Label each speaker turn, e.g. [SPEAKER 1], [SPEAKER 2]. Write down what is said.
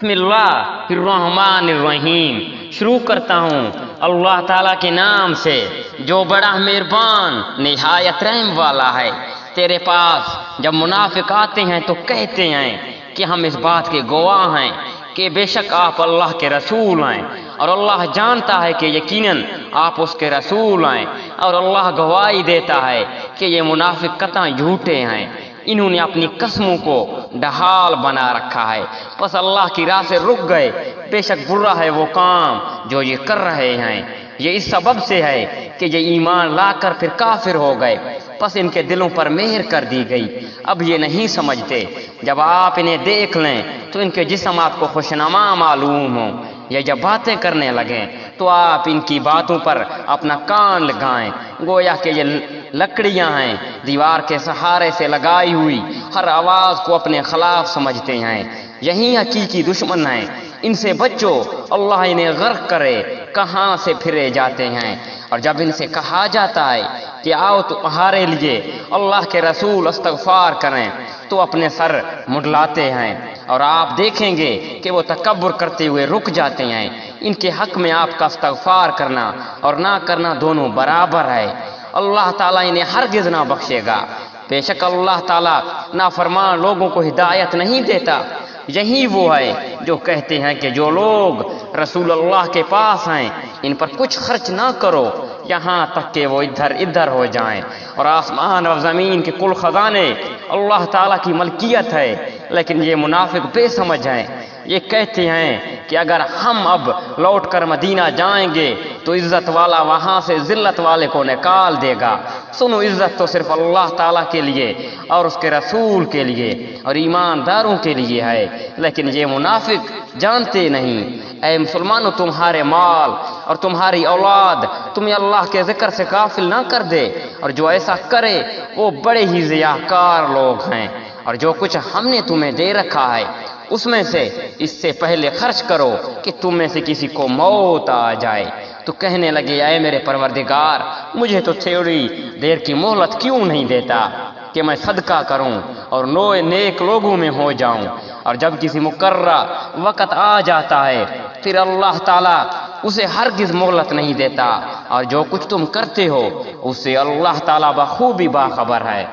[SPEAKER 1] بسم اللہ الرحمن الرحیم، شروع کرتا ہوں اللہ تعالیٰ کے نام سے جو بڑا مہربان نہایت رحم والا ہے۔ تیرے پاس جب منافق آتے ہیں تو کہتے ہیں کہ ہم اس بات کے گواہ ہیں کہ بے شک آپ اللہ کے رسول ہیں، اور اللہ جانتا ہے کہ یقیناً آپ اس کے رسول ہیں، اور اللہ گواہی دیتا ہے کہ یہ منافق قطعاً جھوٹے ہیں۔ انہوں نے اپنی قسموں کو ڈھال بنا رکھا ہے، پس اللہ کی راہ سے رک گئے۔ بے شک برا ہے وہ کام جو یہ کر رہے ہیں۔ یہ اس سبب سے ہے کہ یہ ایمان لا کر پھر کافر ہو گئے، پس ان کے دلوں پر مہر کر دی گئی۔ اب یہ نہیں سمجھتے جب آپ انہیں دیکھ لیں تو ان کے جسم آپ کو خوشنما معلوم ہوں، یا جب باتیں کرنے لگیں تو آپ ان کی باتوں پر اپنا کان لگائیں، گویا کہ یہ لکڑیاں ہیں دیوار کے سہارے سے لگائی ہوئی، ہر آواز کو اپنے خلاف سمجھتے ہیں۔ یہی حقیقی دشمن ہیں، ان سے بچو، اللہ انہیں غرق کرے، کہاں سے پھرے جاتے ہیں۔ اور جب ان سے کہا جاتا ہے کہ آؤ تمہارے لیے اللہ کے رسول استغفار کریں تو اپنے سر مڈلاتے ہیں، اور آپ دیکھیں گے کہ وہ تکبر کرتے ہوئے رک جاتے ہیں۔ ان کے حق میں آپ کا استغفار کرنا اور نہ کرنا دونوں برابر ہے۔ اللہ تعالیٰ انہیں ہرگز نہ بخشے گا۔ بے شک اللہ تعالیٰ نافرمان لوگوں کو ہدایت نہیں دیتا۔ یہی وہ ہے جو کہتے ہیں کہ جو لوگ رسول اللہ کے پاس ہیں ان پر کچھ خرچ نہ کرو یہاں تک کہ وہ ادھر ادھر ہو جائیں، اور آسمان اور زمین کے کل خزانے اللہ تعالیٰ کی ملکیت ہے۔ لیکن یہ منافق بے سمجھ ہیں، یہ کہتے ہیں کہ اگر ہم اب لوٹ کر مدینہ جائیں گے تو عزت والا وہاں سے ذلت والے کو نکال دے گا۔ سنو، عزت تو صرف اللہ تعالیٰ کے لیے اور اس کے رسول کے لیے اور ایمانداروں کے لیے ہے، لیکن یہ منافق جانتے نہیں۔ اے مسلمانوں، تمہارے مال اور تمہاری اولاد تمہیں اللہ کے ذکر سے غافل نہ کر دے، اور جو ایسا کرے وہ بڑے ہی ضیاءکار لوگ ہیں۔ اور جو کچھ ہم نے تمہیں دے رکھا ہے اس میں سے اس سے پہلے خرچ کرو کہ تم میں سے کسی کو موت آ جائے۔ تو کہنے لگے، اے میرے پروردگار، مجھے تو تھوڑی دیر کی مہلت کیوں نہیں دیتا کہ میں صدقہ کروں اور نیک لوگوں میں ہو جاؤں۔ اور جب کسی مقررہ وقت آ جاتا ہے پھر اللہ تعالیٰ اسے ہرگز مہلت نہیں دیتا، اور جو کچھ تم کرتے ہو اس سے اللہ تعالیٰ بخوبی باخبر ہے۔